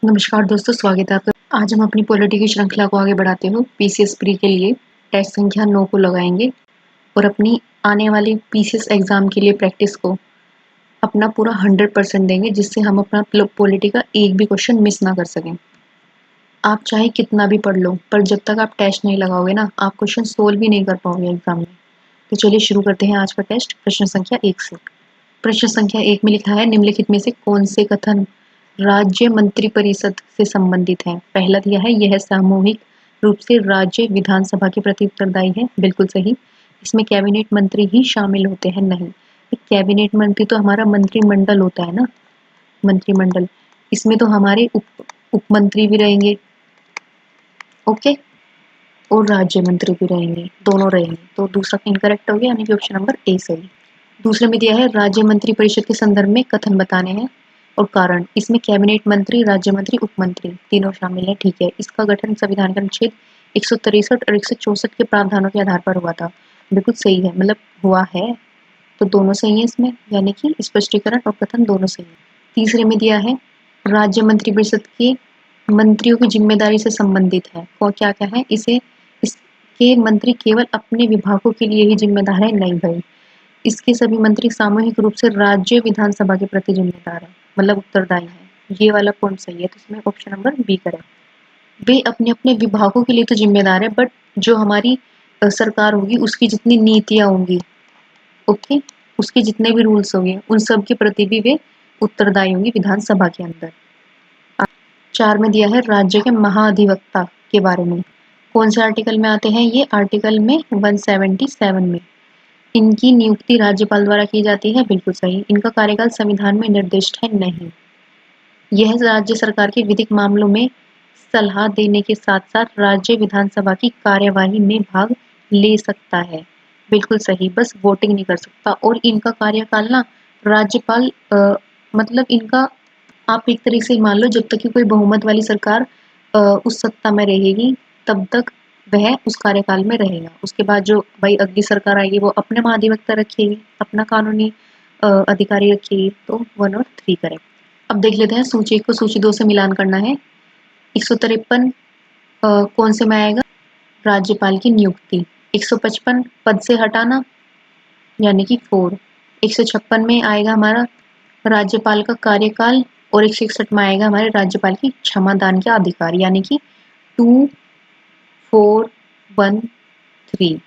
नमस्कार दोस्तों, स्वागत है आपका। आज हम अपनी पॉलिटी की श्रृंखला को आगे बढ़ाते हुए पीसीएस प्री के लिए टेस्ट संख्या 9 को लगाएंगे और अपनी आने वाली पीसीएस एग्जाम के लिए प्रैक्टिस को अपना पूरा 100% देंगे, जिससे हम अपना पॉलिटी का एक भी क्वेश्चन मिस ना कर सकें। आप चाहे कितना भी पढ़ लो, पर जब तक आप टेस्ट नहीं लगाओगे ना, आप क्वेश्चन सोल्व भी नहीं कर पाओगे एग्जाम में। तो चलिए शुरू करते हैं आज का टेस्ट प्रश्न संख्या 1 से। प्रश्न संख्या 1 में लिखा है, निम्नलिखित में से कौन से कथन राज्य मंत्रिपरिषद से संबंधित है। पहला दिया है, यह सामूहिक रूप से राज्य विधानसभा के प्रति उत्तरदायी है। बिल्कुल सही। इसमें कैबिनेट मंत्री ही शामिल होते हैं। नहीं, कैबिनेट मंत्री तो हमारा मंत्रिमंडल होता है ना, मंत्रिमंडल। इसमें तो हमारे उप मंत्री भी रहेंगे, ओके, और राज्य मंत्री भी रहेंगे, दोनों रहेंगे। तो दूसरा इनकरेक्ट हो गया, यानी कि ऑप्शन नंबर ए सही। दूसरे में दिया है, राज्य मंत्री परिषद के संदर्भ में कथन बताने हैं और कारण। इसमें कैबिनेट मंत्री, राज्य मंत्री, उप मंत्री तीनों शामिल है। ठीक है। इसका गठन संविधान का अनुच्छेद 163 और 164 के प्रावधानों के आधार पर हुआ था। बिल्कुल सही है, मतलब हुआ है, तो दोनों सही है इसमें, यानी कि स्पष्टीकरण और कथन दोनों सही है। तीसरे में दिया है, राज्य मंत्री परिषद के मंत्रियों की जिम्मेदारी से संबंधित है। और क्या क्या है, इसके मंत्री केवल अपने विभागों के लिए ही जिम्मेदार है। नहीं भाई, इसके सभी मंत्री सामूहिक रूप से राज्य विधानसभा के प्रति जिम्मेदार है, मतलब उत्तरदायी है। ये वाला पॉइंट सही है, तो इसमें ऑप्शन नंबर बी करें। वे अपने अपने विभागों के लिए तो जिम्मेदार है, बट जो हमारी सरकार होगी, उसकी जितनी नीतियां होंगी, ओके, उसके जितने भी रूल्स होंगे, उन सब के प्रति भी वे उत्तरदायी होंगी विधानसभा के अंदर। 4 में दिया है, राज्य के महाधिवक्ता के बारे में। कौन से आर्टिकल में आते हैं ये? आर्टिकल में 177 में। इनकी नियुक्ति राज्यपाल द्वारा की जाती है। बिल्कुल सही। इनका कार्यकाल संविधान में निर्दिष्ट है। नहीं, यह राज्य सरकार के विधिक मामलों में सलाह देने के साथ साथ राज्य विधानसभा की कार्यवाही में भाग ले सकता है। बिल्कुल सही, बस वोटिंग नहीं कर सकता। और इनका कार्यकाल ना, राज्यपाल मतलब इनका, आप एक तरीके से मान लो, जब तक कि कोई बहुमत वाली सरकार उस सत्ता में रहेगी, तब तक वह उस कार्यकाल में रहेगा। उसके बाद जो भाई अगली सरकार आएगी, वो अपने महाधिवक्ता रखेगी, अपना कानूनी अधिकारी रखेगी। तो 1 और 3 करें। अब देख लेते हैं सूची 1 को सूची 2 से मिलान करना है। 153 कौन से में आएगा? राज्यपाल की नियुक्ति। 155 पद से हटाना, यानी कि 4। 156 में आएगा हमारा राज्यपाल का कार्यकाल, और 161 में आएगा हमारे राज्यपाल की क्षमादान के अधिकार, यानी कि 2, 4, 1, 3।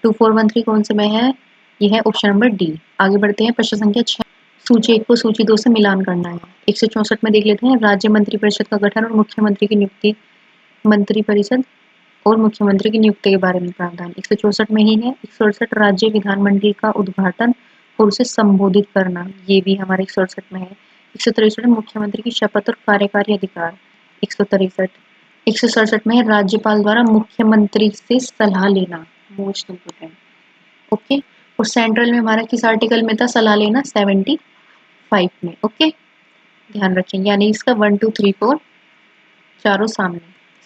2, 4, 1, 3 कौन से में है? यह है ऑप्शन नंबर डी। आगे बढ़ते हैं प्रश्न संख्या 6। सूची 1 को सूची 2 से मिलान करना है। 164 में देख लेते हैं, राज्य मंत्री परिषद का गठन और मुख्यमंत्री की नियुक्ति। मंत्री परिषद और मुख्यमंत्री की नियुक्ति के बारे में प्रावधान 164 में ही है। 168 राज्य विधानमंडल का उद्घाटन और उसे संबोधित करना, ये भी हमारे 168 में है। 163 मुख्यमंत्री की शपथ और कार्यकारी अधिकार। 163 167 में है, राज्यपाल द्वारा मुख्यमंत्री से सलाह लेना, मोस्ट इम्पोर्टेंट, ओके। और सेंट्रल में हमारा किस आर्टिकल में था सलाह लेना? 75 में, ओके, ध्यान रखेंगे। यानी इसका 1, 2, 3, 4 चारों सामने।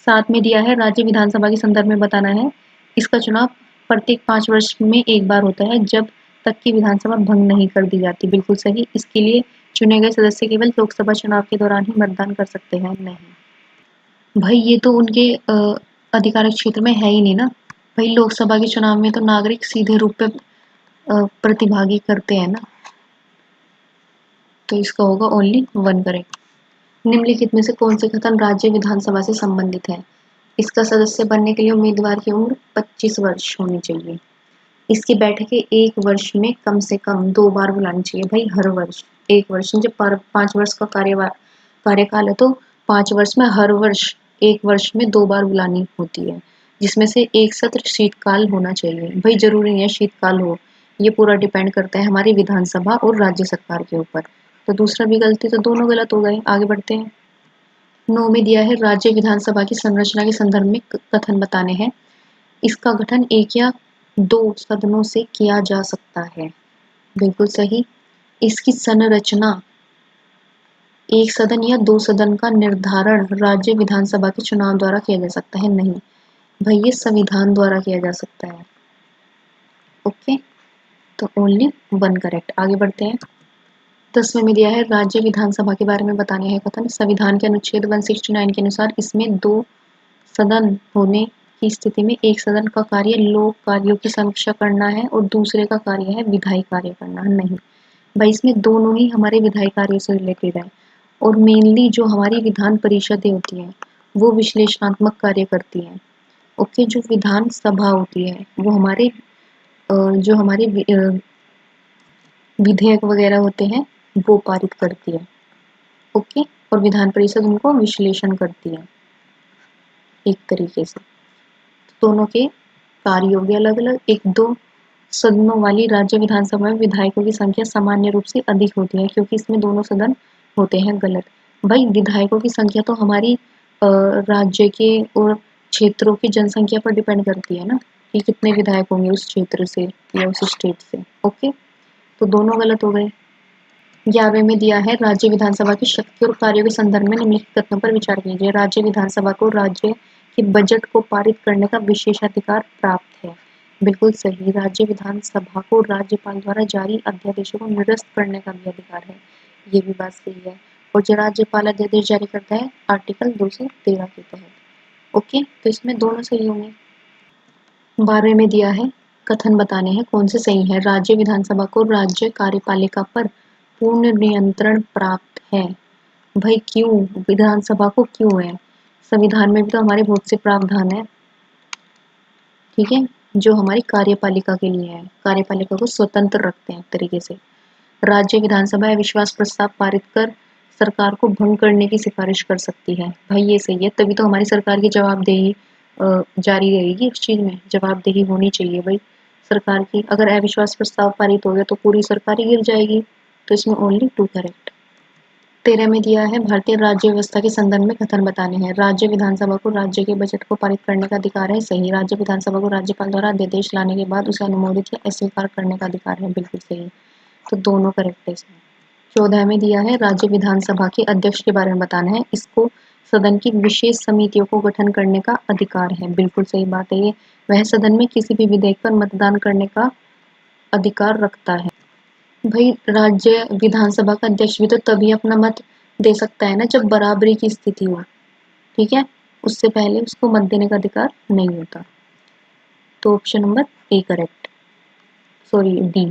7 में दिया है, राज्य विधानसभा के संदर्भ में बताना है। इसका चुनाव प्रत्येक 5 वर्ष में एक बार होता है, जब तक कि विधानसभा भंग नहीं कर दी जाती। बिल्कुल सही। इसके लिए चुने गए सदस्य केवल लोकसभा चुनाव के दौरान ही मतदान कर सकते हैं। नहीं भाई, ये तो उनके अधिकार क्षेत्र में है ही नहीं ना। भाई लोकसभा के चुनाव में तो नागरिक सीधे रूप पे प्रतिभागी करते हैं ना, तो इसका होगा ओनली 1 करेक्ट। निम्नलिखित में से कौन से कथन राज्य विधानसभा से संबंधित है? इसका सदस्य बनने के लिए उम्मीदवार की उम्र 25 वर्ष होनी चाहिए। इसकी बैठकें 1 वर्ष में कम से कम 2 बार बुलानी चाहिए। भाई हर वर्ष 1 वर्ष, जब 5 वर्ष का कार्यकाल है, तो 5 वर्ष में हर वर्ष 1 वर्ष में 2 बार बुलानी होती है, जिसमें से एक सत्र शीतकाल होना चाहिए। भाई जरूरी नहीं है शीतकाल हो, ये पूरा डिपेंड करता है हमारी विधानसभा और राज्य सरकार के ऊपर। तो दूसरा भी गलती, तो दोनों गलत हो गए। आगे बढ़ते हैं। 9 में दिया है, राज्य विधानसभा की संरचना के संदर्भ में कथन बताने हैं। इसका गठन 1 या 2 सदनों से किया जा सकता है। बिल्कुल सही। इसकी संरचना 1 सदन या 2 सदन का निर्धारण राज्य विधानसभा के चुनाव द्वारा किया जा सकता है। नहीं भाई, ये संविधान द्वारा किया जा सकता है, ओके। तो ओनली 1 करेक्ट। आगे बढ़ते हैं। 10वें में दिया है राज्य विधानसभा के बारे में बताने है कथन। संविधान के अनुच्छेद 169 के अनुसार इसमें 2 सदन होने की स्थिति में एक सदन का कार्य लोक कार्यों की समीक्षा करना है और दूसरे का कार्य है विधायी कार्य करना। नहीं भाई, इसमें दोनों ही हमारे विधायी कार्यों से रिलेटेड है और मेनली जो हमारी विधान परिषदें होती हैं वो विश्लेषणात्मक कार्य करती हैं। ओके, जो विधान सभा होती है वो हमारे जो हमारे विधेयक वगैरह होते हैं वो पारित करती है। ओके, और विधान परिषद उनको विश्लेषण करती है एक तरीके से। दोनों के कार्य भी अलग अलग। एक दो सदनों वाली राज्य विधानसभा में विधायकों की संख्या सामान्य रूप से अधिक होती है क्योंकि इसमें दोनों सदन होते हैं। गलत भाई, विधायकों की संख्या तो हमारी राज्य के और क्षेत्रों की जनसंख्या पर डिपेंड करती है ना, कि कितने विधायक होंगे उस क्षेत्र से या उस स्टेट से। ओके, तो दोनों गलत हो गए। 11वें में दिया है राज्य विधानसभा की शक्ति और कार्यों के संदर्भ में निम्नलिखित कथनों पर विचार कीजिए। राज्य विधानसभा को राज्य के बजट को पारित करने का विशेषाधिकार प्राप्त है। बिल्कुल सही, राज्य विधानसभा को राज्यपाल द्वारा जारी अध्यादेशों को निरस्त करने का भी अधिकार है। ये भी बात सही है। और जो राज्यपाल अध्यादेश जारी करता है आर्टिकल 213 के तहत। ओके, तो इसमें दोनों सही होंगे। 12वें में दिया है कथन बताने हैं कौन से सही है। राज्य विधानसभा को राज्य कार्यपालिका पर पूर्ण नियंत्रण प्राप्त है। भाई क्यों, विधानसभा को क्यों है? संविधान में भी तो हमारे बहुत से प्रावधान है, ठीक है, जो हमारी कार्यपालिका के लिए है, कार्यपालिका को स्वतंत्र रखते हैं एक तरीके से। राज्य विधानसभा अविश्वास प्रस्ताव पारित कर सरकार को भंग करने की सिफारिश कर सकती है। भाई ये सही है, तभी तो हमारी सरकार की जवाबदेही जारी रहेगी। इस चीज में जवाबदेही होनी चाहिए भाई सरकार की। अगर अविश्वास प्रस्ताव पारित हो गया तो पूरी सरकार ही गिर जाएगी। तो इसमें ओनली 2 करेक्ट। 13 में दिया है भारतीय राज्य व्यवस्था के संदर्भ में कथन बताने हैं। राज्य विधानसभा को राज्य के बजट को पारित करने का अधिकार है। सही, राज्य विधानसभा को राज्यपाल द्वारा अध्यादेश लाने के बाद उसे अनुमोदित या अस्वीकार करने का अधिकार है। बिल्कुल सही, तो दोनों करेक्ट है इसमें। 14 में दिया है राज्य विधानसभा के अध्यक्ष के बारे में बताना है। इसको सदन की विशेष समितियों को गठन करने का अधिकार है। बिल्कुल सही बात है ये। वह सदन में किसी भी विधेयक पर मतदान करने का अधिकार रखता है। भाई राज्य विधानसभा का अध्यक्ष भी तो तभी अपना मत दे सकता है ना जब बराबरी की स्थिति हो, ठीक है, उससे पहले उसको मत देने का अधिकार नहीं होता। तो option number A correct, sorry D.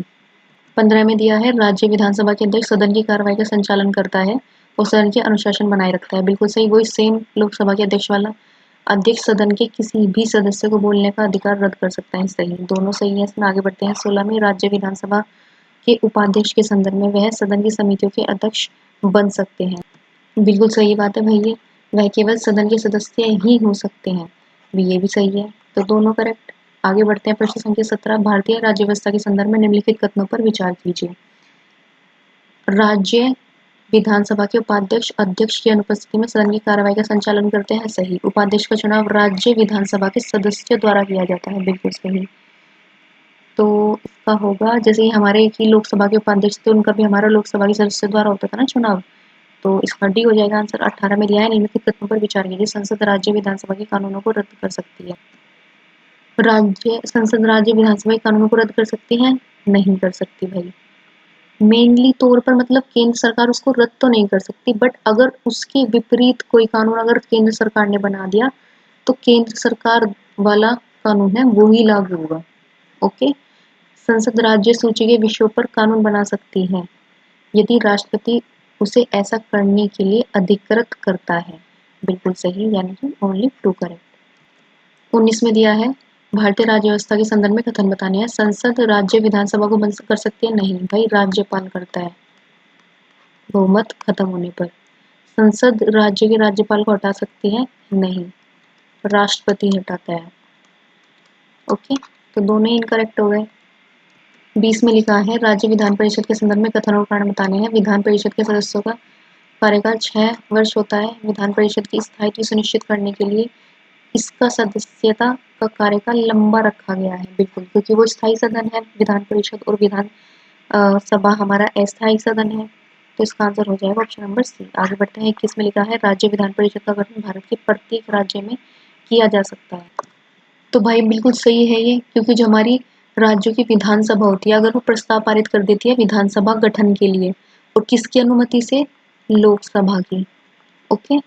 15 में दिया है राज्य विधानसभा के अध्यक्ष सदन की कार्रवाई का संचालन करता है और सदन के अनुशासन बनाए रखता है। बिल्कुल सही, वही सेम लोकसभा के अध्यक्ष वाला। अध्यक्ष सदन के किसी भी सदस्य को बोलने का अधिकार रद्द कर सकता है। सही, दोनों सही है। इसमें आगे बढ़ते हैं। 16 में राज्य विधानसभा के उपाध्यक्ष के संदर्भ में वह सदन की समितियों के अध्यक्ष बन सकते हैं। बिल्कुल सही बात है भाई ये, वह केवल सदन के सदस्य ही हो सकते हैं। ये भी सही है, तो दोनों करेक्ट। आगे बढ़ते हैं। प्रश्न संख्या 17, भारतीय राज्य व्यवस्था के संदर्भ में निम्नलिखित कथनों पर विचार कीजिए। राज्य विधानसभा के उपाध्यक्ष अध्यक्ष की अनुपस्थिति में सदन की कार्रवाई का संचालन करते हैं। सही, उपाध्यक्ष का चुनाव राज्य विधानसभा के सदस्य द्वारा किया जाता है। बिल्कुल सही, तो इसका होगा जैसे ही हमारे की लोकसभा के उपाध्यक्ष थे उनका भी हमारा लोकसभा के सदस्य द्वारा होता था ना चुनाव, तो इसका डी हो जाएगा आंसर। 18 में दिया है निम्नलिखित कथनों पर विचार कीजिए। संसद राज्य विधानसभा के कानूनों को रद्द कर सकती है। संसद राज्य विधानसभा के कानूनों को रद्द कर सकती है? नहीं कर सकती भाई। मेनली तौर पर मतलब केंद्र सरकार उसको रद्द तो नहीं कर सकती, बट अगर उसके विपरीत कोई कानून अगर केंद्र सरकार ने बना दिया तो केंद्र सरकार वाला कानून है वो ही लागू होगा। ओके, संसद राज्य सूची के विषयों पर कानून बना सकती है यदि राष्ट्रपति उसे ऐसा करने के लिए अधिकृत करता है। बिल्कुल सही, यानी कि ओनली 2 करेक्ट। 19 में दिया है भारतीय राज्य व्यवस्था के संदर्भ में कथन बताने हैं। संसद राज्य विधानसभा को बंद कर सकती है? नहीं भाई, राज्यपाल करता है बहुमत खत्म होने पर। संसद राज्य के राज्यपाल को हटा सकती है? नहीं, राष्ट्रपति हटाता है। ओके, तो दोनों ही इनकरेक्ट हो गए। 20 में लिखा है राज्य विधान परिषद के संदर्भ में कथन और कारण बताने हैं। विधान परिषद के सदस्यों का कार्यकाल 6 वर्ष होता है। विधान परिषद की स्थायित्व सुनिश्चित करने के लिए इसका सदस्यता का कार्यकाल लंबा रखा गया है। बिल्कुल, क्योंकि वो स्थायी सदन है विधान परिषद और विधान सभा हमारा अस्थायी सदन है, तो इसका आंसर हो जाएगा ऑप्शन नंबर सी। आगे बढ़ते हैं। 21 में लिखा है राज्य विधान परिषद का गठन भारत के प्रत्येक राज्य में किया जा सकता है। तो भाई बिल्कुल सही है ये, क्योंकि जो हमारी राज्यों की विधानसभा होती है अगर वो प्रस्ताव पारित कर देती है विधानसभा गठन के लिए, और किसकी अनुमति से? लोकसभा की। ओके,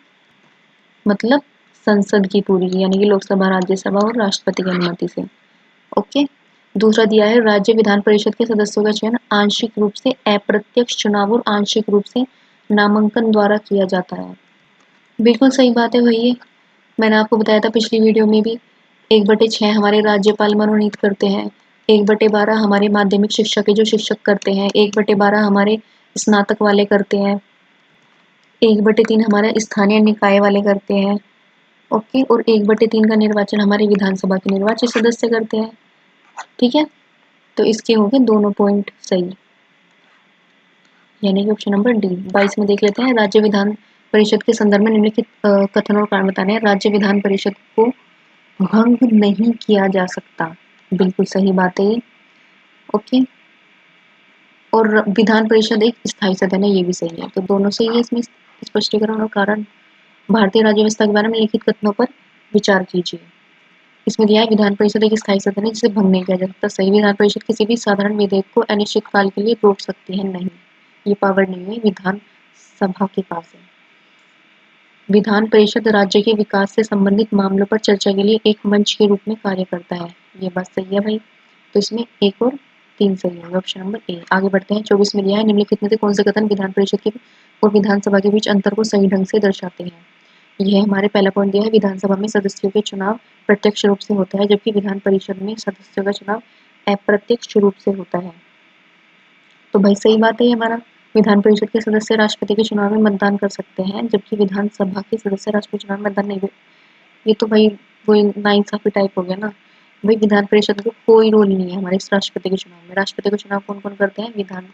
मतलब संसद की पूरी, यानी कि लोकसभा, राज्यसभा और राष्ट्रपति की अनुमति से। ओके, दूसरा दिया है राज्य विधान परिषद के सदस्यों का चयन आंशिक रूप से अप्रत्यक्ष चुनाव और आंशिक रूप से नामांकन द्वारा किया जाता है। बिल्कुल सही बात है भैया, मैंने आपको बताया था पिछली वीडियो में भी। 1/6 हमारे राज्यपाल मनोनीत करते हैं, 1/12 हमारे माध्यमिक शिक्षा के जो शिक्षक करते हैं, 1/12 हमारे स्नातक वाले करते हैं, 1/3 हमारे स्थानीय निकाय वाले करते हैं। ओके, और 1/3 का निर्वाचन हमारे विधानसभा के निर्वाचित सदस्य करते हैं। ठीक है, तो इसके हो गए दोनों पॉइंट सही, यानी कि ऑप्शन नंबर डी। 22 में देख लेते हैं, राज्य विधान परिषद के संदर्भ में निम्नलिखित कथन और कारण बताने हैं। राज्य विधान परिषद को भंग नहीं किया जा सकता, बिल्कुल सही बात है ये। ओके, और विधान परिषद एक स्थायी सदन है, ये भी सही है, तो दोनों सही है इसमें स्पष्टीकरण और कारण। भारतीय राज्य व्यवस्था के बारे में लिखित कथनों पर विचार कीजिए। इसमें दिया है विधान परिषद एक स्थायी सदन है जिसे भंग नहीं किया जा सकता, सही। विधान परिषद किसी भी साधारण विधेयक को अनिश्चित काल के लिए रोक सकती है, नहीं, ये पावर नहीं है, विधान सभा के पास है। विधान परिषद राज्य के विकास से संबंधित मामलों पर चर्चा के लिए एक मंच के रूप में कार्य करता है, ये बात सही है भाई, तो इसमें 1 और 3 सही है, ऑप्शन नंबर ए। आगे बढ़ते हैं, 24 में दिया है निम्नलिखित में से कौन से कथन विधान परिषद के और विधानसभा के बीच अंतर को सही ढंग से दर्शाते हैं। यह हमारे पहला पॉइंट दिया है, विधानसभा में सदस्यों के चुनाव प्रत्यक्ष रूप से होता है जबकि विधान परिषद में सदस्यों का चुनाव अप्रत्यक्ष रूप से होता है, तो भाई सही बात है ये हमारा। विधान परिषद के सदस्य राष्ट्रपति के चुनाव में मतदान कर सकते हैं जबकि विधानसभा के सदस्य राष्ट्रपति चुनाव में मतदान नहीं, ये तो भाई वही नाइंसाफी टाइप हो गया ना भाई। विधान परिषद को कोई रोल नहीं है हमारे राष्ट्रपति के चुनाव में। राष्ट्रपति का चुनाव कौन कौन करते हैं? विधान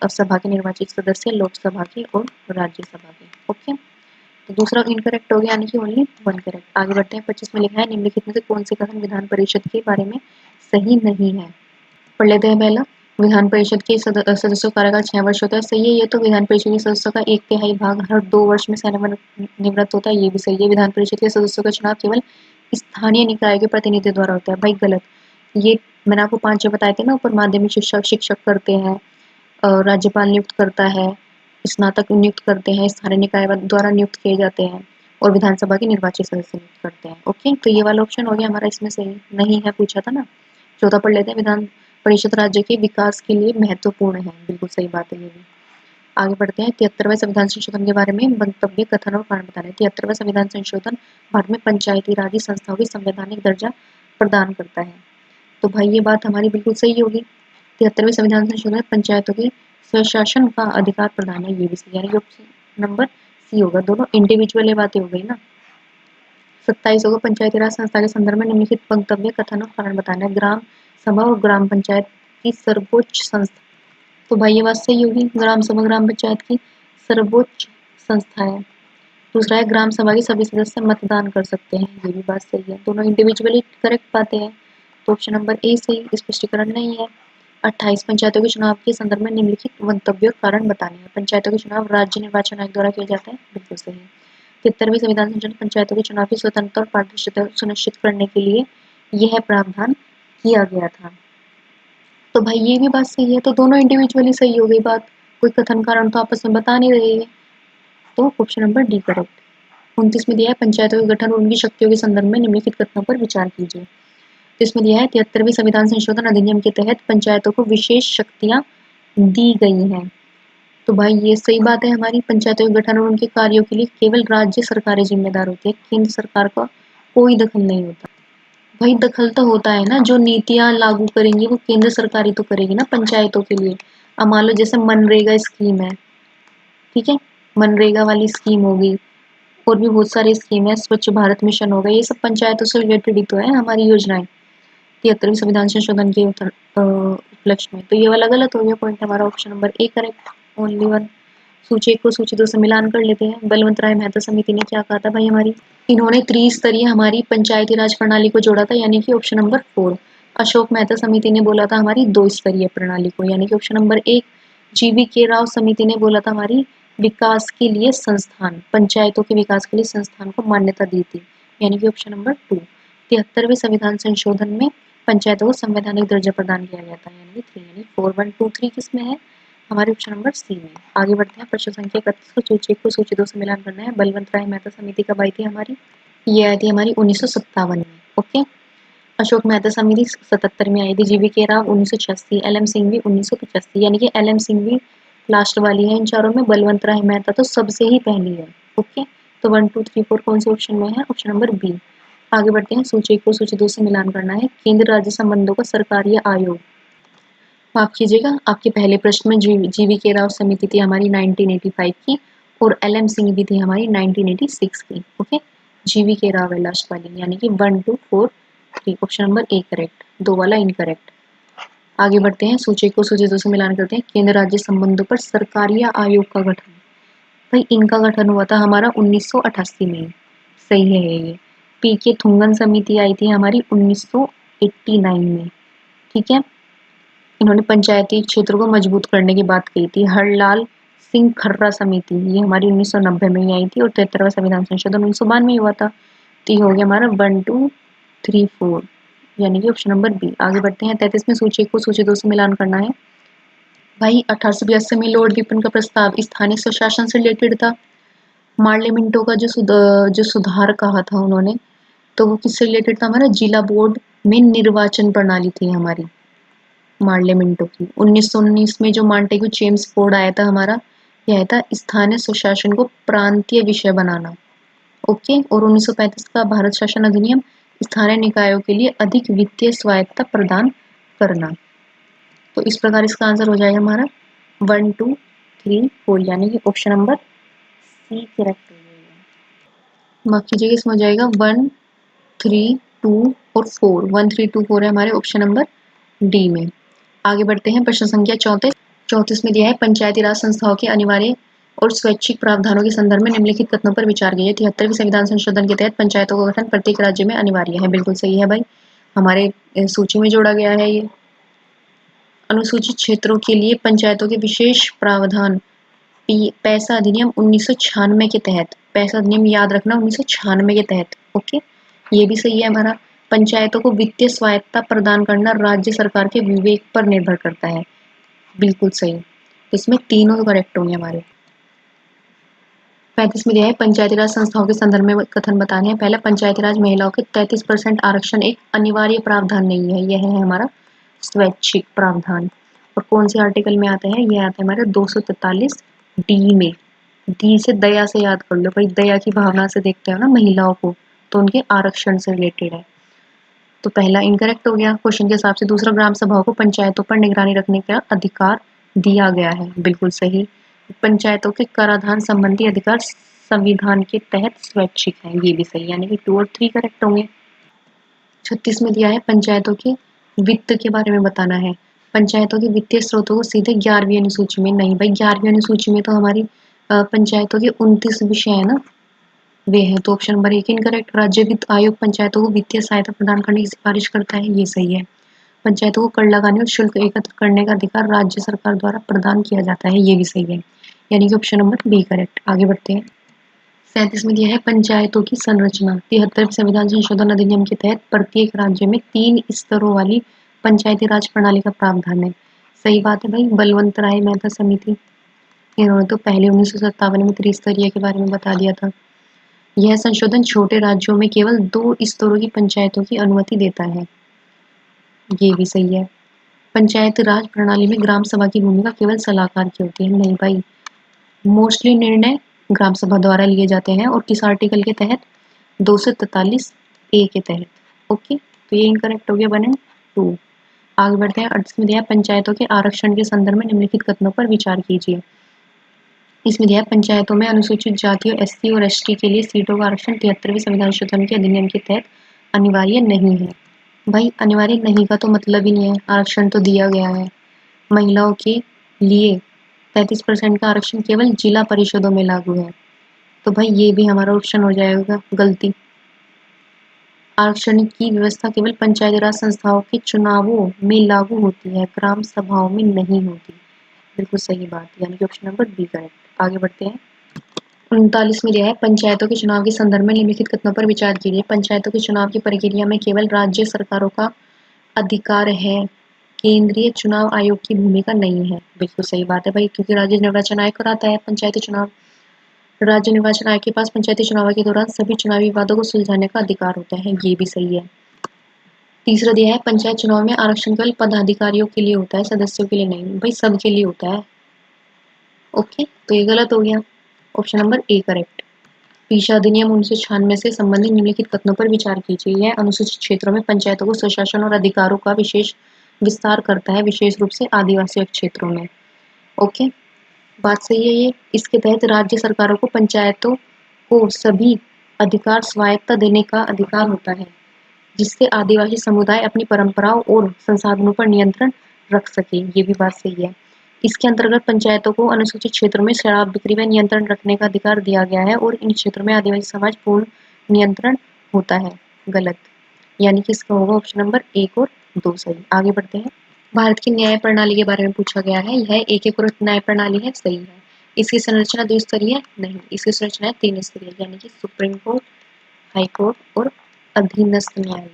सभा के निर्वाचित सदस्य, लोकसभा के और राज्यसभा के। ओके, तो दूसरा इनकरेक्ट हो गया, यानी कि ओनली 1 करेक्ट। आगे बढ़ते हैं, 25 में लिखा है निम्नलिखित में से कौन से कथन विधान परिषद के बारे में सही नहीं है। पढ़ लेते हैं पहला, विधान परिषद के सदस्यों का कार्यकाल 6 वर्ष होता है, सही है ये तो। विधान परिषद के सदस्यों का 1/3 भाग हर 2 वर्ष में सेवानिवृत्त होता है, ये भी सही है। विधान परिषद के सदस्यों का चुनाव केवल स्थानीय निकाय के प्रतिनिधि द्वारा होता है, भाई गलत। ये मैंने आपको 5 बताए थे ना ऊपर, माध्यमिक शिक्षक करते हैं, राज्यपाल नियुक्त करता है, स्नातक नियुक्त करते हैं, स्थानीय निकाय द्वारा नियुक्त किए जाते हैं, और विधानसभा के निर्वाचित सदस्य नियुक्त करते हैं। ओके, तो ये वाला ऑप्शन हो गया हमारा, इसमें सही नहीं है, पूछा था ना। 14 पढ़ लेते हैं, विधान परिषद राज्य के विकास के लिए महत्वपूर्ण है, बिल्कुल सही बात है ये भी। आगे बढ़ते हैं, 73वें संविधान संशोधन के बारे में मंतव्य, कथन और कारण बताने। 73वां संविधान संशोधन भारत में पंचायती राज संस्थाओं की संवैधानिक दर्जा प्रदान करता है, तो भाई ये बात हमारी बिल्कुल सही होगी। 73वें संविधान संशोधन में पंचायतों के स्वशासन का अधिकार प्रदान है, ये भी सही, यानी कि ऑप्शन नंबर सी होगा। दोनों इंडिविजुअल बातें हो गई ना। 27 होगा, पंचायती राज संस्था के संदर्भ में निम्नलिखित मंतव्य, कथन और कारण बताना है। ग्राम सभा और ग्राम पंचायत की सर्वोच्च संस्था, तो भाई ये बात सही होगी, ग्राम सभा ग्राम पंचायत की सर्वोच्च संस्था है। दूसरा है, ग्राम सभा के सभी सदस्य मतदान कर सकते हैं, ये भी बात सही है। दोनों इंडिविजुअली करेक्ट बातें हैं, तो ऑप्शन नंबर ए सही, स्पष्टीकरण नहीं है। 28, पंचायतों के चुनाव के संदर्भ में निम्नलिखित मंतव्य और कारण बताने हैं। पंचायतों के चुनाव राज्य निर्वाचन आयोग द्वारा किया जाता है, बिल्कुल सही है। 73वें संविधान संशोधन पंचायतों के चुनाव की स्वतंत्रता और पारदर्शिता सुनिश्चित करने के लिए यह प्रावधान किया गया था, तो भाई ये भी बात सही है, तो दोनों इंडिविजुअली सही हो गई बात, कोई कथन कारण तो आपस में बता नहीं रहे हैं, तो ऑप्शन नंबर डी करेक्ट। 29 में दिया है, पंचायतों के गठन और उनकी शक्तियों के संदर्भ में निम्नलिखित कथनों पर विचार कीजिए। तो इसमें दिया है, 73वें संविधान संशोधन अधिनियम के तहत पंचायतों को विशेष शक्तियां दी गई हैं, तो भाई ये सही बात है हमारी। पंचायतों के गठन और उनके कार्यों के लिए केवल राज्य सरकारें जिम्मेदार होती है, केंद्र सरकार का कोई दखल नहीं होता। भाई दखल तो होता है ना, जो नीतियां लागू करेंगी वो केंद्र सरकार ही तो करेगी ना पंचायतों के लिए। अब मान लो जैसे मनरेगा स्कीम है, ठीक है, मनरेगा वाली स्कीम होगी, और भी बहुत सारी स्कीम है, स्वच्छ भारत मिशन होगा, ये सब पंचायतों से रिलेटेड ही तो है हमारी योजनाएं 73वें संविधान संशोधन के उपलक्ष्य में। तो ये वाला गलत हो गया पॉइंट हमारा, option number A correct, only 1। सूची 1 को सूची 2 से मिलान कर लेते हैं। बलवंत राय मेहता समिति ने क्या कहा था भाई हमारी, इन्होंने त्रिस्तरीय हमारी पंचायती राज प्रणाली को जोड़ा था, यानी कि ऑप्शन नंबर 4। अशोक मेहता समिति ने बोला था हमारी 2 स्तरीय प्रणाली को, यानी कि ऑप्शन नंबर 1। जीवी के राव समिति ने बोला था हमारी विकास के लिए संस्थान, पंचायतों के विकास के लिए संस्थान को मान्यता दी थी, यानी कि ऑप्शन नंबर 2। 73वें संविधान संशोधन में पंचायतों को संवैधानिक दर्जा प्रदान किया गया था, यानी 3, यानी 4, 1, 2, 3 किसमें है हमारे ऑप्शन नंबर सी में। आगे बढ़ते हैं, प्रश्न संख्या 31 को सूची 1 को सूची 2 से मिलान करना है। बलवंत राय मेहता समिति कब आई थी हमारी? ये आई थी हमारी 1957 में। ओके। अशोक मेहता समिति 77 में आई थी। जीवी के राव 1986, एल एम सिंघवी 1985, यानी कि एल एम सिंघवी लास्ट वाली है इन चारों में। बलवंत राय मेहता तो सबसे ही पहली है। ओके, तो 1 2 3 4 कौन से ऑप्शन में है? Option number B. आगे बढ़ते हैं, सूची 1 को सूची 2 से मिलान करना है। केंद्र राज्य संबंधों का सरकारीय आयोग। माफ कीजिएगा, आपके पहले प्रश्न में जीवी के राव समिति थी हमारी 1985 की और एल एम सिंघवी थी हमारी 1986 की। ओके, जीवी के राव है लास्ट वाली, यानी कि 1 2 4 3 ऑप्शन नंबर ए करेक्ट, 2 वाला इनकरेक्ट। आगे बढ़ते हैं, सूची को सूची 2 से मिलान करते हैं। केंद्र राज्य संबंधों पर सरकारीय आयोग का गठन। भाई इनका गठन हुआ था हमारा 1988 में। सही है ये। पी के थुंगन समिति आई थी हमारी 1989 में। ठीक है, इन्होंने पंचायती क्षेत्र को मजबूत करने की बात कही थी। हरलाल सिंह खर्रा समिति, ये हमारी 1990 में ही आई थी और 73वां संविधान संशोधन 1992 में हुआ था। तो ये हो गया हमारा 1 2 3 4, यानी कि ऑप्शन नंबर बी। आगे बढ़ते हैं, 33 में सूची को सूची 2 से मिलान करना है। भाई 1882 में लॉर्ड रिपन का प्रस्ताव स्थानीय स्वशासन से रिलेटेड था। मार्लिमेंटो का जो सुधार कहा था उन्होंने, तो वो किससे रिलेटेड था? हमारा जिला बोर्ड में निर्वाचन प्रणाली थी हमारी मार्लिमेंटो की। 1919 में जो मॉन्टेग्यू जेम्स बोर्ड आया था हमारा, यह आया था स्थानीय स्वशासन को प्रांतीय विषय बनाना। ओके, और 1935 का भारत शासन अधिनियम स्थानीय निकायों के लिए अधिक वित्तीय स्वायत्तता प्रदान करना। तो इस प्रकार इसका आंसर हो जाएगा हमारा 1 2 3 4, यानी कि ऑप्शन नंबर सी करेक्ट हो जाएगा। माफ कीजिएगा, इसमें हो जाएगा 1 3 2 और 4। 1 3 2 4 है हमारे ऑप्शन नंबर डी में। आगे बढ़ते हैं, प्रश्न संख्या 34 में दिया है, पंचायती राज संस्थाओं के अनिवार्य और स्वैच्छिक प्रावधानों के संदर्भ में निम्नलिखित कथनों पर विचार कीजिए। 73वें संविधान संशोधन के तहत पंचायतों का गठन प्रत्येक राज्य में अनिवार्य है। बिल्कुल सही है भाई, हमारे सूची में जोड़ा गया है ये। अनुसूचित क्षेत्रों के लिए पंचायतों के विशेष प्रावधान पैसा अधिनियम 1996 के तहत, पैसा अधिनियम याद रखना 1996 के तहत। ओके, ये भी सही है हमारा। पंचायतों को वित्तीय स्वायत्तता प्रदान करना राज्य सरकार के विवेक पर निर्भर करता है। बिल्कुल सही, इसमें तीनों तो करेक्ट होंगे हमारे। 35 में दिया है, पंचायती राज संस्थाओं के संदर्भ में कथन बताने हैं। पहला, पंचायती राज महिलाओं के 33% आरक्षण एक अनिवार्य प्रावधान नहीं है, यह है हमारा स्वैच्छिक प्रावधान। और कौन से आर्टिकल में आता है? यह आता है हमारे 243 डी में। डी से दया से याद कर लो भाई, दया की भावना से देखते हो ना महिलाओं को, तो उनके आरक्षण से रिलेटेड है। तो पहला इनकरेक्ट हो गया क्वेश्चन के हिसाब से। दूसरा, ग्राम सभाओं को पंचायतों पर निगरानी रखने का अधिकार दिया गया है। बिल्कुल सही। पंचायतों के कराधान संबंधी अधिकार संविधान के तहत स्वैच्छिक है, ये भी सही, यानी कि 2 और 3 करेक्ट होंगे। 36 में दिया है, पंचायतों के वित्त के बारे में बताना है। पंचायतों के वित्तीय स्रोतों को सीधे 11वीं अनुसूची में नहीं भाई, 11वीं अनुसूची में तो हमारी पंचायतों के 29 विषय है ना, वे है। तो ऑप्शन नंबर 1 इनकरेक्ट। राज्य वित्त आयोग पंचायतों को वित्तीय सहायता प्रदान करने की सिफारिश करता है, ये सही है। पंचायतों को कर लगाने और शुल्क एकत्र करने का अधिकार राज्य सरकार द्वारा प्रदान किया जाता है, ये भी सही है, यानी कि ऑप्शन नंबर बी करेक्ट। आगे बढ़ते हैं, 37 में दिया है, पंचायतों की संरचना। 73वें संविधान संशोधन अधिनियम के तहत प्रत्येक राज्य में 3 स्तरों वाली पंचायती राज प्रणाली का प्रावधान है। सही बात है भाई, बलवंत राय मेहता समिति, इन्होंने तो पहले 1957 में त्रिस्तरीय के बारे में बता दिया था। यह संशोधन छोटे राज्यों में केवल 2 स्तरों की पंचायतों की अनुमति देता है, ये भी सही है। पंचायत राज प्रणाली में ग्राम सभा की भूमिका केवल सलाहकार की होती है, नहीं भाई, मोस्टली निर्णय ग्राम सभा द्वारा लिए जाते हैं। और किस आर्टिकल के तहत? 243 ए के तहत। ओके, तो ये इनकरेक्ट हो गया 1 और 2। आगे बढ़ते हैं, 38 में दिया है, पंचायतों के आरक्षण के संदर्भ में निम्नलिखित कथनों पर विचार कीजिए। इसमें दिया है, पंचायतों में अनुसूचित जातियों एससी और एसटी के लिए सीटों का आरक्षण 73वें संविधान संशोधन के अधिनियम के तहत अनिवार्य नहीं है। भाई अनिवार्य नहीं का तो मतलब ही नहीं है, आरक्षण तो दिया गया है। महिलाओं के लिए 33% का आरक्षण केवल जिला परिषदों में लागू है, तो भाई ये भी हमारा ऑप्शन हो जाएगा गलती। आरक्षण की व्यवस्था केवल पंचायती राज संस्थाओं के चुनावों में लागू होती है, ग्राम सभाओं में नहीं होती। बिल्कुल सही बात, यानी कि ऑप्शन नंबर बी करेक्ट। आगे बढ़ते हैं, 39 में दिया है, पंचायतों के चुनाव के संदर्भ में निम्नलिखित कथनों पर विचार कीजिए। पंचायतों के चुनाव की प्रक्रिया में केवल राज्य सरकारों का अधिकार है केंद्रीय चुनाव आयोग की भूमिका नहीं है। बिल्कुल सही बात है भाई, क्योंकि राज्य निर्वाचन आयोग कराता है पंचायती चुनाव। राज्य निर्वाचन आयोग के पास पंचायती चुनाव के दौरान सभी चुनावी विवादों को सुलझाने का अधिकार होता है, ये भी सही है। तीसरा दिया है पंचायत चुनाव में आरक्षण केवल पदाधिकारियों के लिए होता है, सदस्यों के लिए नहीं। भाई सबके लिए होता है। ओके, तो ये गलत हो गया। Option number A correct. पीछा अधिनियम 1996 से संबंधित निम्नलिखित कथनों पर विचार कीजिए। यह अनुसूचित क्षेत्रों में पंचायतों को स्वशासन और अधिकारों का विशेष विस्तार करता है, विशेष रूप से आदिवासी क्षेत्रों में। ओके, बात सही है ये। इसके तहत राज्य सरकारों को पंचायतों को सभी अधिकार स्वायत्तता देने का अधिकार होता है, जिससे आदिवासी समुदाय अपनी परंपराओं और संसाधनों पर नियंत्रण रख सके। ये भी बात सही है। इसके अंतर्गत पंचायतों को अनुसूचित क्षेत्रों में शराब बिक्री में नियंत्रण रखने का अधिकार दिया गया है और इन क्षेत्रों में आदिवासी समाज पूर्ण नियंत्रण होता है। गलत, यानी कि इसका होगा ऑप्शन नंबर 1 और 2 सही। आगे बढ़ते हैं। भारत की न्याय प्रणाली के बारे में पूछा गया है। यह एकीकृत न्याय प्रणाली है, सही है। इसकी संरचना द्विस्तरीय नहीं, इसकी संरचना है 3 स्तरीय, यानी कि सुप्रीम कोर्ट, हाई कोर्ट और अधीनस्थ न्यायालय।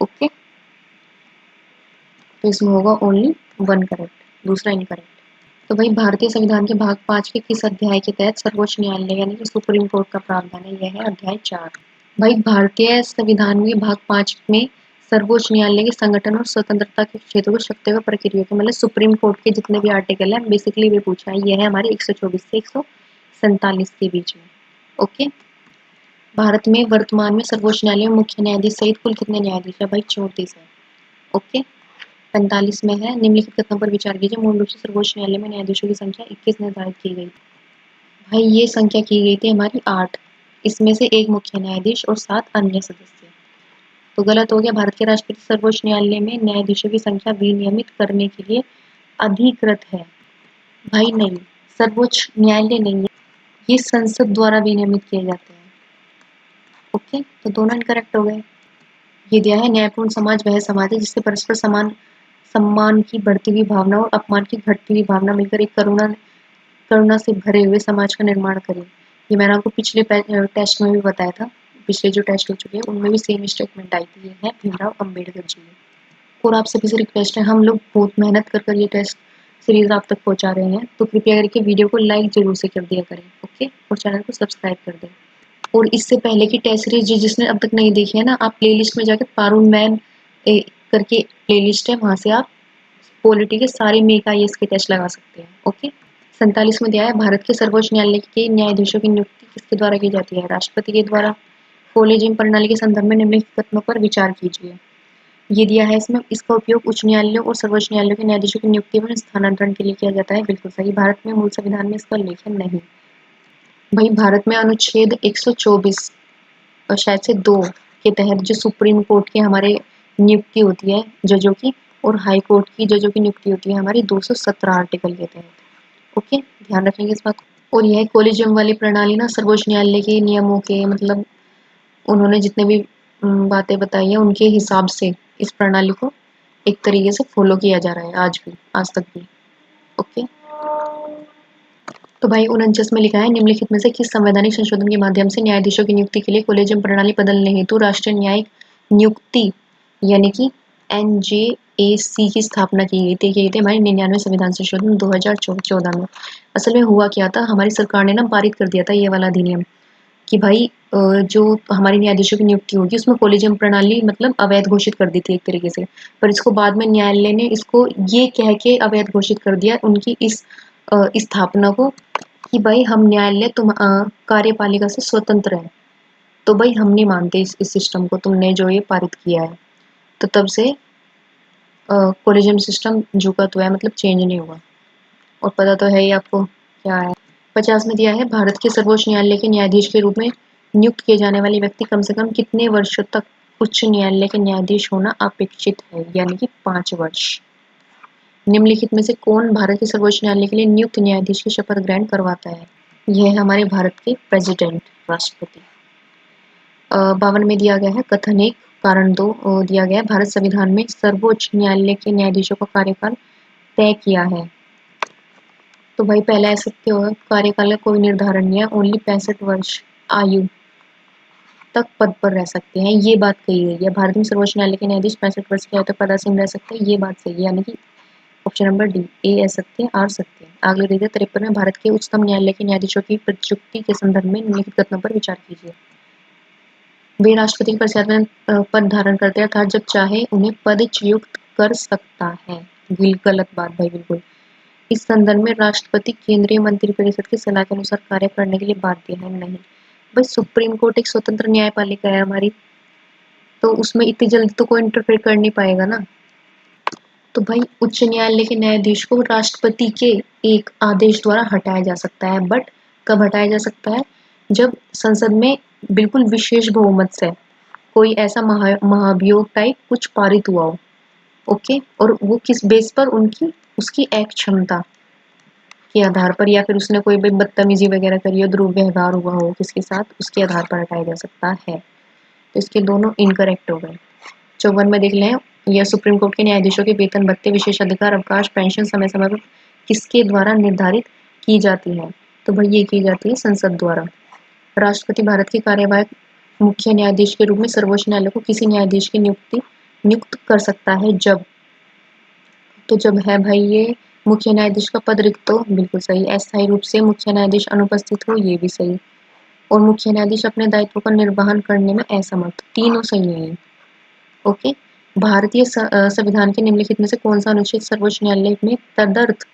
ओके, तो इसमें होगा ओनली 1 करेक्ट, दूसरा इनकरेक्ट। तो भाई भारतीय संविधान के भाग 5 के किस अध्याय के तहत सर्वोच्च न्यायालय यानी कि सुप्रीम कोर्ट का प्रावधान है? यह है अध्याय 4। भाई भारतीय संविधान में भाग 5 में सर्वोच्च न्यायालय के संगठन और स्वतंत्रता के क्षेत्र को शक्ति व प्रक्रिया के मतलब सुप्रीम कोर्ट के जितने भी आर्टिकल हैं बेसिकली वे पूछा है। यह है हमारे 124 से 147 के बीच में। ओके, भारत में वर्तमान में सर्वोच्च न्यायालय में मुख्य न्यायाधीश सहित कुल कितने न्यायाधीश है? भाई 34 है। ओके, 45 में है निम्नलिखित कथनों पर विचार कीजिए। मूल रूप से सर्वोच्च न्यायालय में न्यायाधीशों की संख्या 21 निर्धारित की गई। भाई ये संख्या की गई थी हमारी 8, इसमें से 1 मुख्य न्यायाधीश और 7 अन्य सदस्य। तो गलत हो गया। भारत के राष्ट्रपति सर्वोच्च न्यायालय में न्यायाधीशों की संख्या विनियमित करने के लिए अधिकृत है। भाई नहीं, सर्वोच्च न्यायालय नहीं है, ये संसद द्वारा विनियमित किए जाते हैं। ओके, तो दोनों इनकरेक्ट हो गए। ये दिया है न्यायपूर्ण समाज वह समाज है जिससे परस्पर समान सम्मान की बढ़ती हुई भावना और अपमान की घटती हुई भावना मिलकर एक करुणा से भरे हुए समाज का निर्माण करे। ये मैंने आपको पिछले टेस्ट में भी बताया था, पिछले जो टेस्ट हो चुके हैं उनमें भी सेम स्टेटमेंट आई थी। ये है भीमराव अम्बेडकर जी। और आप सभी से रिक्वेस्ट है, हम लोग बहुत मेहनत कर ये टेस्ट सीरीज आप तक पहुंचा रहे हैं, तो कृपया करके वीडियो को लाइक जरूर से कर दिया करें। ओके, और चैनल को सब्सक्राइब कर दें। और इससे पहले की टेस्ट सीरीज जिसने अब तक नहीं देखी है ना, आप प्लेलिस्ट में जाकर पारुल मैन करके प्लेलिस्ट है, वहां से आप पॉलिटी के सारे मेक आईएएस के टेस्ट लगा सकते हैं। ओके, 47 में दिया है भारत के सर्वोच्च न्यायालय के न्यायाधीशों की नियुक्ति किसके द्वारा की जाती है? राष्ट्रपति के द्वारा। कॉलेजियम प्रणाली के संदर्भ में निम्नलिखित कथनों पर विचार कीजिए। ये दिया है इसमें, इसका उपयोग उच्च न्यायालयों और सर्वोच्च न्यायालयों के न्यायाधीशों की नियुक्ति में स्थानांतरण के लिए किया जाता है। बिल्कुल सही। भारत में मूल संविधान में इसका उल्लेख नहीं। भाई भारत में अनुच्छेद 124 और शायद से 2 के तहत जो सुप्रीम कोर्ट की हमारे नियुक्ति होती है जजों की, और हाई कोर्ट की जजों की नियुक्ति होती है हमारी 217 आर्टिकल के तहत। ओके, ध्यान रखेंगे इस बात को। और यह कॉलेजियम वाली प्रणाली ना सर्वोच्च न्यायालय के नियमों के मतलब उन्होंने जितने भी बातें बताई हैं उनके हिसाब से इस प्रणाली को एक तरीके से फॉलो किया जा रहा है आज तक भी। ओके, तो भाई 49 में लिखा है निम्नलिखित में से किस संवैधानिक संशोधन के माध्यम से न्यायाधीशों की नियुक्ति के लिए कॉलेजियम प्रणाली बदलने हेतु राष्ट्रीय न्यायिक नियुक्ति यानी कि NJAC की स्थापना की गई थी? हमारी 99 संविधान संशोधन 2014 में। असल में हुआ क्या था, हमारी सरकार ने ना पारित कर दिया था ये वाला अधिनियम कि भाई जो हमारे न्यायाधीशों की नियुक्ति होगी उसमें कॉलेजियम प्रणाली मतलब अवैध घोषित कर दी थी एक तरीके से। पर इसको बाद में न्यायालय ने इसको ये कह के अवैध घोषित कर दिया उनकी इस स्थापना को कि भाई हम न्यायालय कार्यपालिका से स्वतंत्र है, तो भाई हम नहीं मानते इस सिस्टम को, तुमने जो ये पारित किया है। तो तब से कॉलेजियम सिस्टम झुका तो है, मतलब चेंज नहीं हुआ। और पता तो है ही आपको क्या है। 50 में दिया है भारत के सर्वोच्च न्यायालय के न्यायाधीश के रूप में नियुक्त किए जाने वाले व्यक्ति कम से कम कितने वर्षों तक उच्च न्यायालय के न्यायाधीश होना अपेक्षित है? यानी कि 5 वर्ष। निम्नलिखित में से कौन भारत के सर्वोच्च न्यायालय के लिए नियुक्त न्यायाधीश की शपथ ग्रहण करवाता है? यह है हमारे भारत के प्रेसिडेंट, राष्ट्रपति। 52 में दिया गया है कथन 1 कारण 2 दिया गया है भारत संविधान में सर्वोच्च न्यायालय के न्यायाधीशों का कार्यकाल तय किया है। तो भाई पहला ऐसा क्यों है, कार्यकाल का कोई निर्धारण नहीं है, ओनली 65 वर्ष आयु। तक पद पर रह सकते हैं, ये बात कही गई है। भारत में सर्वोच्च न्यायालय के न्यायाधीश 65 वर्ष की आयु तक पदासीन रह सकते हैं, ये बात सही है, यानी कि ऑप्शन नंबर डी, ए सत्य, आर सत्य। अगले देखिए 53 में भारत के उच्चतम न्यायालय के न्यायाधीशों की प्रतिनियुक्ति के संदर्भ में निम्नलिखित कथनों पर विचार कीजिए। वे राष्ट्रपति के पश्चात में पद धारण करते हैं, अर्थात जब चाहे उन्हें पदच्युत कर सकता है। गलत बात भाई, बिल्कुल। इस संदर्भ में राष्ट्रपति केंद्रीय मंत्रिपरिषद की सलाह के अनुसार कार्य करने के लिए बाध्य है, नहीं। भाई सुप्रीम कोर्ट एक स्वतंत्र न्यायपालिका है हमारी, तो उसमें इतनी जल्दी तो कोई इंटरफेयर कर नहीं पाएगा ना। तो भाई उच्च न्यायालय के न्यायाधीश को राष्ट्रपति के एक आदेश द्वारा हटाया जा सकता है, बट कब हटाया जा सकता है? जब संसद में बिल्कुल विशेष बहुमत से कोई ऐसा महाभियोग टाइप कुछ पारित हुआ हो, ओके, और वो किस बेस पर, उनकी उसकी एक क्षमता के आधार पर, या फिर उसने कोई भी बदतमीजी वगैरह करी हो, दुर्व्यवहार हुआ हो किसके साथ, उसके आधार पर हटाया जा सकता है। तो इसके दोनों इनकरेक्ट हो गए। 54 में देख लें, यह सुप्रीम कोर्ट के न्यायाधीशों के वेतन भत्ते, विशेषाधिकार, अवकाश, पेंशन समय समय पर किसके द्वारा निर्धारित की जाती है? तो भाई ये की जाती है संसद द्वारा। राष्ट्रपति भारत के कार्यवाहक मुख्य न्यायाधीश के रूप में सर्वोच्च न्यायालय को किसी न्यायाधीश की नियुक्त कर सकता है जब, तो जब है भाई ये मुख्य न्यायाधीश का पद रिक्त हो, बिल्कुल सही। अस्थायी रूप से मुख्य न्यायाधीश अनुपस्थित हो, ये भी सही। और मुख्य न्यायाधीश अपने दायित्वों का निर्वहन करने में असमर्थ, तीनों सही है। ओके, भारतीय संविधान के निम्नलिखित में से कौन सा अनुच्छेद सर्वोच्च न्यायालय में तदर्थ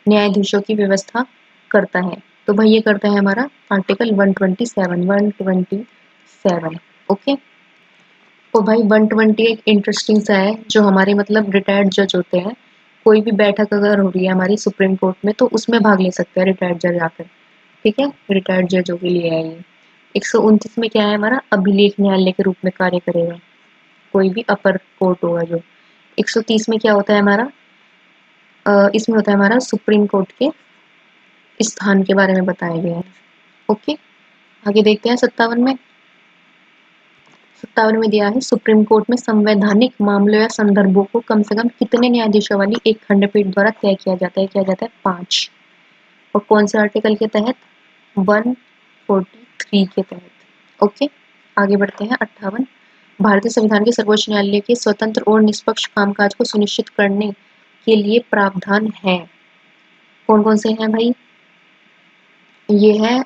न्यायाधीशों की व्यवस्था करता है? तो भाई ये करता है हमारा आर्टिकल 127। ओके, तो भाई 120 एक इंटरेस्टिंग सा है, जो हमारे मतलब रिटायर्ड जज होते हैं, कोई भी बैठक अगर हो रही है हमारी सुप्रीम कोर्ट में, तो उसमें भाग ले सकते हैं रिटायर्ड जज आकर। ठीक है, रिटायर्ड जजों के लिए है ये। 129 में क्या है हमारा, अभिलेख न्यायालय के रूप में कार्य करेगा, कोई भी अपर कोर्ट होगा जो। 130 में क्या होता है हमारा, इसमें होता है हमारा सुप्रीम कोर्ट के स्थान के बारे में बताया गया है। ओके, आगे देखते हैं 57 में। 57 में दिया है, सुप्रीम कोर्ट में संवैधानिक मामलों या संदर्भों को कम से कम कितने न्यायाधीशों वाली एक खंडपीठ द्वारा तय किया जाता है? किया जाता है 5। और कौन से आर्टिकल के तहत? 143 के तहत। ओके, आगे बढ़ते हैं 58। भारतीय संविधान के सर्वोच्च न्यायालय के स्वतंत्र और निष्पक्ष कामकाज को सुनिश्चित करने के लिए प्रावधान है। कौन कौन से हैं भाई? ये है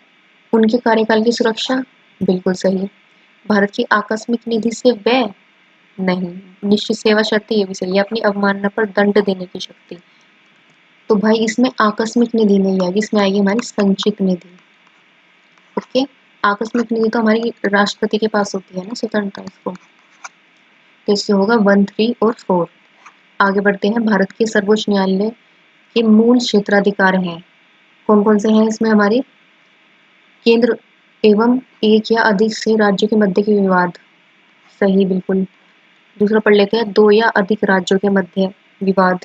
उनके कार्यकाल की सुरक्षा, बिल्कुल सही। भारत की आकस्मिक निधि से व्यय, नहीं। निश्चित सेवा शर्तें, ये भी सही है। अपनी अवमानना पर दंड देने की शक्ति, तो भाई इसमें आकस्मिक निधि नहीं आएगी, इसमें आएगी हमारी संचित निधि। ओके, आकस्मिक निधि तो हमारी राष्ट्रपति के पास होती है ना स्वतंत्रता, इसको तो इससे होगा 1, 3 और 4। आगे बढ़ते हैं, भारत के सर्वोच्च न्यायालय के मूल क्षेत्राधिकार हैं। कौन कौन से हैं इसमें हमारे? केंद्र एवं एक या अधिक से राज्यों के मध्य के विवाद, सही, बिल्कुल। दूसरा पढ़ लेते हैं, 2 या अधिक राज्यों के मध्य विवाद,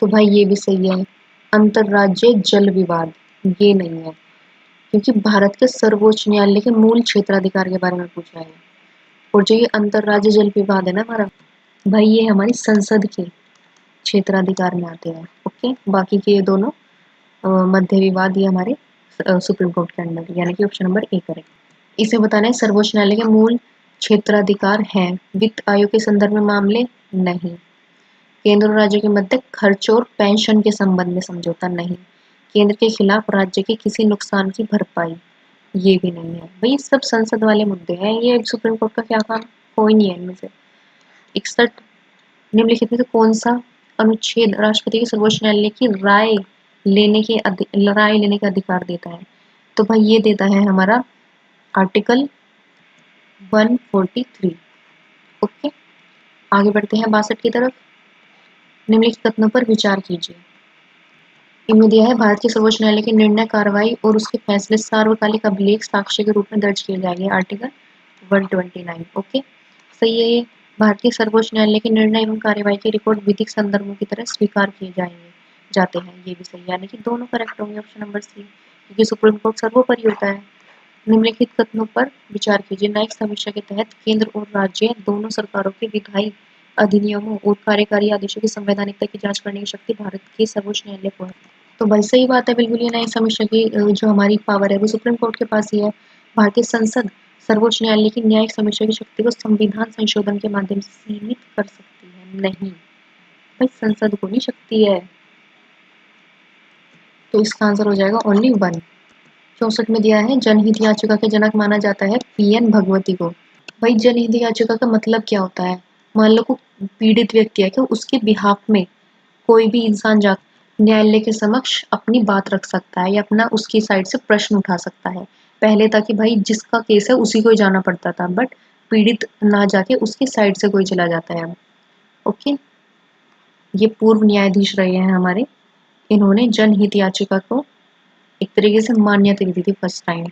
तो भाई ये भी सही है। अंतरराज्यीय जल विवाद, ये नहीं है, क्योंकि भारत के सर्वोच्च न्यायालय के मूल क्षेत्राधिकार के बारे में पूछा है। और जो ये अंतरराज्य जल विवाद है ना हमारा, भाई ये हमारी संसद के क्षेत्राधिकार में आते हैं। ओके, बाकी के ये दोनों मध्य विवाद ये हमारे सुप्रीम कोर्ट के अंडर, यानी कि ऑप्शन नंबर ए करेक्ट। इसे बताना है सर्वोच्च न्यायालय के मूल क्षेत्राधिकार हैं। वित्त आयोग के संदर्भ में मामले, नहीं। केंद्र और राज्यों के मध्य खर्च और पेंशन के संबंध में समझौता, नहीं। केंद्र के खिलाफ राज्य के किसी नुकसान की भरपाई, ये भी नहीं है। भाई सब संसद वाले मुद्दे हैं, ये सुप्रीम कोर्ट का क्या काम, कोई नहीं है इनमें से। 61, निम्नलिखित में से कौन सा अनुच्छेद राष्ट्रपति के सर्वोच्च न्यायालय की राय लेने के अधिकार देता है? तो भाई ये देता है हमारा आर्टिकल 143। ओके, आगे बढ़ते हैं 62 की तरफ। निम्नलिखित कथनों पर विचार कीजिए। इनमें दिया है, भारत के सर्वोच्च न्यायालय के निर्णय, कार्रवाई और उसके फैसले सार्वकालिक अभिलेख साक्ष्य के रूप में दर्ज किए जाएंगे, आर्टिकल 129। ओके, सही है ये। भारतीय सर्वोच्च न्यायालय के निर्णय एवं कार्यवाही की रिकॉर्ड विधिक संदर्भों की तरह स्वीकार किए जाते हैं, ये भी सही, यानी कि दोनों करेक्ट होंगे, ऑप्शन नंबर सी, क्योंकि सुप्रीम कोर्ट सर्वोपरि होता है। निम्नलिखित कथनों पर विचार कीजिए। न्यायिक समीक्षा के तहत केंद्र और राज्य दोनों सरकारों के विधायी अधिनियमों और कार्यकारी आदेशों की संवैधानिकता की जांच करने की शक्ति भारत के सर्वोच्च न्यायालय को है। तो भाई सही बात है बिल्कुल, ये न्यायिक समीक्षा की जो हमारी पावर है वो सुप्रीम कोर्ट के पास ही है। भारतीय संसद सर्वोच्च न्यायालय की न्यायिक समीक्षा की शक्ति को संविधान संशोधन के माध्यम से सीमित कर सकती है? नहीं भाई, संसद को नहीं शक्ति है। तो इसका आंसर हो जाएगा ओनली 1। 64 में दिया है जनहित याचिका के जनक माना जाता है पीएन भगवती को। भाई जनहित याचिका का मतलब क्या होता है? मान लो कोई पीड़ित व्यक्ति है कि उसके बिहाफ में कोई भी इंसान जा न्यायालय के समक्ष अपनी बात रख सकता है या अपना उसकी साइड से प्रश्न उठा सकता है। पहले था कि भाई जिसका केस है उसी को ही जाना पड़ता था, बट पीड़ित ना जाके उसकी साइड से कोई चला जाता है अब। ओके, ये पूर्व न्यायाधीश रहे हैं हमारे, इन्होंने जनहित याचिका को एक तरीके से मान्यता दी थी फर्स्ट टाइम।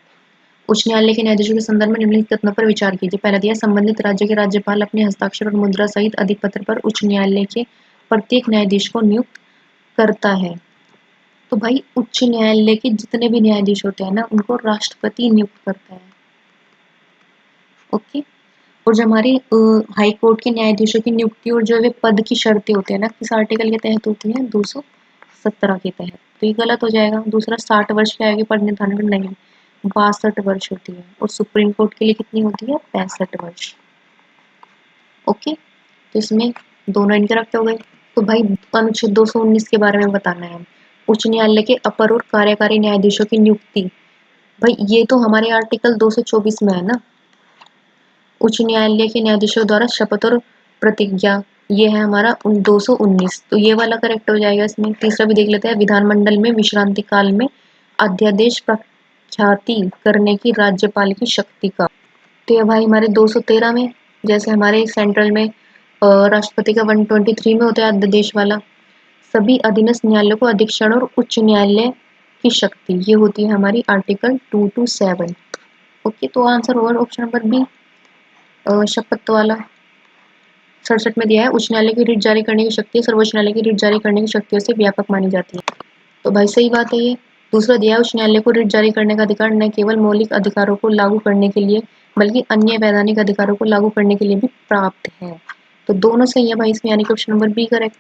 उच्च न्यायालय के न्यायाधीशों के संदर्भ में निम्नलिखित कथनों पर विचार कीजिए। पहला दिया, संबंधित राज्य के राज्यपाल अपने हस्ताक्षर और मुद्रा सहित अधिपत्र पर उच्च न्यायालय के प्रत्येक न्यायाधीश को नियुक्त करता है। तो भाई उच्च न्यायालय के जितने भी न्यायाधीश होते हैं ना, उनको राष्ट्रपति नियुक्त करता है। ओके, और जो हमारे हाई कोर्ट के न्यायाधीशों की नियुक्ति और जो वे पद की शर्तें होती है ना, किस आर्टिकल के तहत होती है? 217 के तहत। तो ये गलत हो जाएगा। दूसरा, 60 वर्ष के आगे पर निर्धारण नहीं, 62 वर्ष होती है। और सुप्रीम कोर्ट के लिए कितनी होती है? 65 वर्ष। ओके, तो इसमें दोनों इनकरेक्ट हो गए। तो भाई अनुच्छेद 219 के बारे में बताना है। उच्च न्यायालय के अपर और कार्यकारी न्यायाधीशों की नियुक्ति। भाई ये तो हमारे आर्टिकल 224 में है ना, उच्च न्यायालय के न्यायाधीशों द्वारा शपथ और प्रतिज्ञा, ये है हमारा 219। तो ये वाला करेक्ट हो जाएगा इसमें। तीसरा भी देख लेते हैं, विधानमंडल में विश्रांति काल में अध्यादेश प्रख्याति करने की राज्यपाल की शक्ति का। तो ये भाई हमारे 213 में, जैसे हमारे सेंट्रल में राष्ट्रपति का 123 में होता है अध्यादेश वाला, सभी अधीनस्थ न्यायालयों को अधीक्षण और उच्च न्यायालय की शक्ति, ये होती है हमारी आर्टिकल 227। ओके, तो आंसर होगा ऑप्शन नंबर बी, शपथ वाला। 67 में दिया है, उच्च न्यायालय की रिट जारी करने की शक्ति सर्वोच्च न्यायालय की रिट जारी करने की शक्तियों से व्यापक मानी जाती है। तो भाई सही बात है ये। दूसरा दिया है, उच्च न्यायालय को रिट जारी करने का अधिकार न केवल मौलिक अधिकारों को लागू करने के लिए बल्कि अन्य वैधानिक अधिकारों को लागू करने के लिए भी प्राप्त है। तो दोनों सही है भाई इसमें, यानी कि ऑप्शन नंबर बी करेक्ट।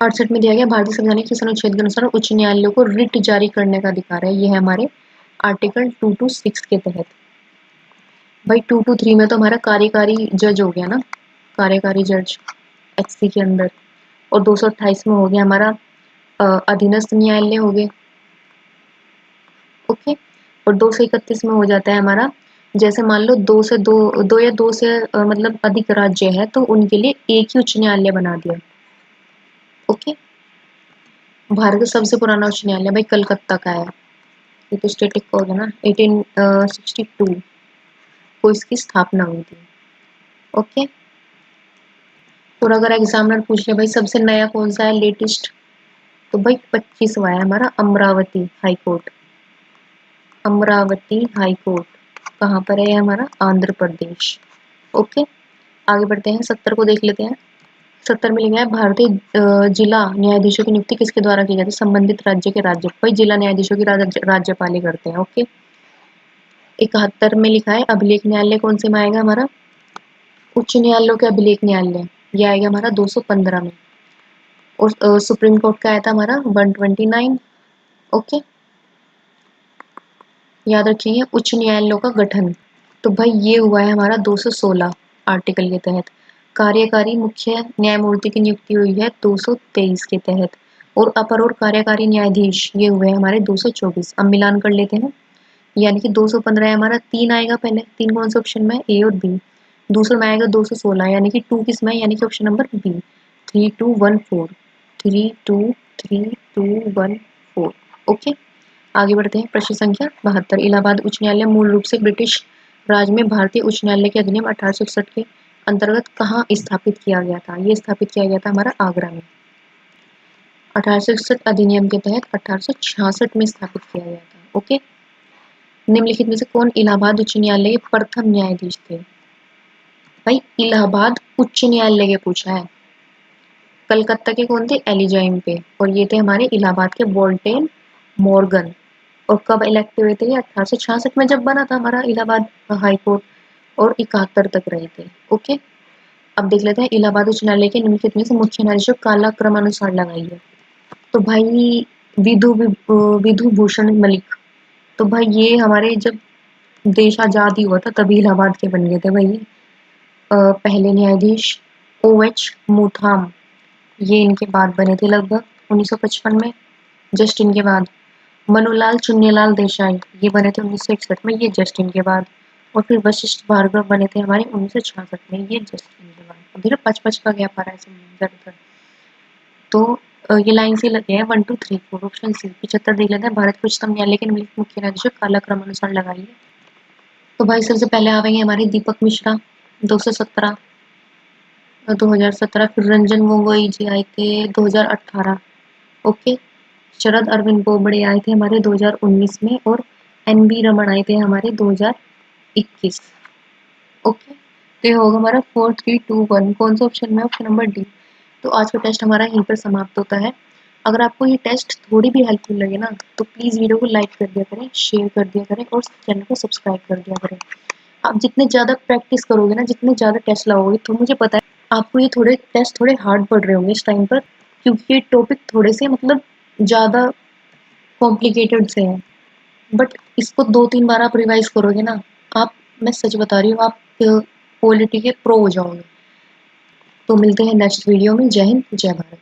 68 में दिया गया, भारतीय संविधान के किस अनुच्छेद के अनुसार उच्च न्यायालयों को रिट जारी करने का अधिकार है? ये है हमारे आर्टिकल 226 के तहत। भाई 223 में तो हमारा कार्यकारी जज हो गया ना, कार्यकारी जज एचसी के अंदर। और 228 में हो गया हमारा अधीनस्थ न्यायालय हो गए। ओके, और 231 में हो जाता है हमारा, जैसे मान लो दो या दो से मतलब अधिक राज्य है तो उनके लिए एक ही उच्च न्यायालय बना दिया। ओके, भारत का सबसे पुराना उच्च न्यायालय भाई कलकत्ता का है। ये तो स्टेटिक का हो गया ना, 1862 को इसकी स्थापना हुई थी। ओके, और अगर एग्जामिनर पूछ ले भाई सबसे नया कौन सा है लेटेस्ट, तो भाई 25वां है हमारा Amravati high court. Amravati high court कहाँ पर है? हमारा आंध्र प्रदेश। ओके, आगे बढ़ते हैं, 70 को देख लेते हैं। 70 में लिखा है, भारतीय जिला न्यायाधीशों की नियुक्ति किसके द्वारा की जाती है? संबंधित राज्य के राज्य, भाई जिला न्यायाधीशों की राज्यपाल ही करते हैं। ओके, 71 में लिखा है, अभिलेख न्यायालय कौन से में आएगा? हमारा उच्च न्यायालयों के अभिलेख न्यायालय, ये आएगा हमारा 215 में। और सुप्रीम कोर्ट का आया था हमारा 129। ओके, याद रखिए उच्च न्यायालयों का गठन, तो भाई ये हुआ है हमारा 216 आर्टिकल के तहत। कार्यकारी मुख्य न्यायमूर्ति की नियुक्ति हुई है 223 के तहत। और अपर और कार्यकारी न्यायाधीश ये हुए हैं हमारे 224। अब मिलान कर लेते हैं, यानी कि 215 है हमारा, 3 आएगा पहले, 3 कौन से ऑप्शन में? ए और बी। दूसरे में आएगा 216, यानी कि 2 किस में? यानी कि ऑप्शन नंबर बी, 3214, 323214। ओके, आगे बढ़ते हैं, प्रश्न संख्या 72। इलाहाबाद उच्च न्यायालय मूल रूप से ब्रिटिश राज में भारतीय उच्च न्यायालय के अधिनियम 1861 के अंतर्गत कहाँ स्थापित किया गया था? ये स्थापित किया गया था हमारा आगरा में। 1861 अधिनियम के तहत 1866 में स्थापित किया गया था। ओके, निम्नलिखित में से कौन इलाहाबाद उच्च न्यायालय के प्रथम न्यायाधीश थे? भाई इलाहाबाद उच्च न्यायालय के पूछा है, कलकत्ता के कौन थे? एलिजाइम पे, और ये थे हमारे इलाहाबाद के वोल्टेन मॉर्गन। और कब इलेक्ट हुए थे? 1866 में जब बना था हमारा इलाहाबाद हाई कोर्ट, और 71 तक रहे थे। ओके, अब देख लेते हैं इलाहाबाद उच्च न्यायालय के निम्नलिखित में से मुख्य न्यायाधीश काला क्रमानुसार लगाइए। तो भाई विधु भूषण मलिक, तो भाई ये हमारे जब देश आज़ाद ही हुआ था तभी इलाहाबाद के बन गए थे भाई। पहले न्यायाधीश OH मूथाम, ये इनके बाद बने थे लगभग 1955 में। जस्ट इनके बाद मनोलाल चुन्नीलाल देसाई, ये बने थे 1961 में, ये जस्ट इनके बाद। और फिर वशिष्ठ भार्गव बने थे हमारे 1966 में, ये जस्ट इनके बाद। अब देखो 5-5 का गैप आ रहा है इसमें इधर उधर। तो ये लाइन से लगे हैं 1 2 3 4 ऑप्शन सी। 75 देख लेते हैं। भारत के उच्चतम न्यायालय के निम्नलिखित मुख्य न्यायाधीश कालक्रम अनुसार लगाइए। तो भाई सबसे पहले आवेंगे हमारे दीपक मिश्रा 217 2017। फिर रंजन गोगोई जी आए थे 2018। ओके। शरद अरविंद बोबड़े आए थे हमारे 2019 में। और NB रमन आए थे हमारे 2021। ओके। तो ये होगा हमारा 4 3 2 1। कौन सा ऑप्शन में? Option number D. तो आज का टेस्ट हमारा यहीं पर समाप्त होता है। अगर आपको ये टेस्ट थोड़ी भी हेल्पफुल लगे ना, तो प्लीज़ वीडियो को लाइक कर दिया करें, शेयर कर दिया करें और चैनल को सब्सक्राइब कर दिया करें। आप जितने ज़्यादा प्रैक्टिस करोगे ना, जितने ज़्यादा टेस्ट लगाओगे, तो मुझे पता है आपको ये टेस्ट थोड़े हार्ड पड़ रहे होंगे इस टाइम पर, क्योंकि ये टॉपिक थोड़े से मतलब ज़्यादा कॉम्प्लिकेटेड से हैं। बट इसको 2-3 बार आप रिवाइज करोगे ना, आप, मैं सच बता रही हूँ, आप पॉलिटी के प्रो हो जाओगे। तो मिलते हैं नेक्स्ट वीडियो में। जय हिंद, जय भारत।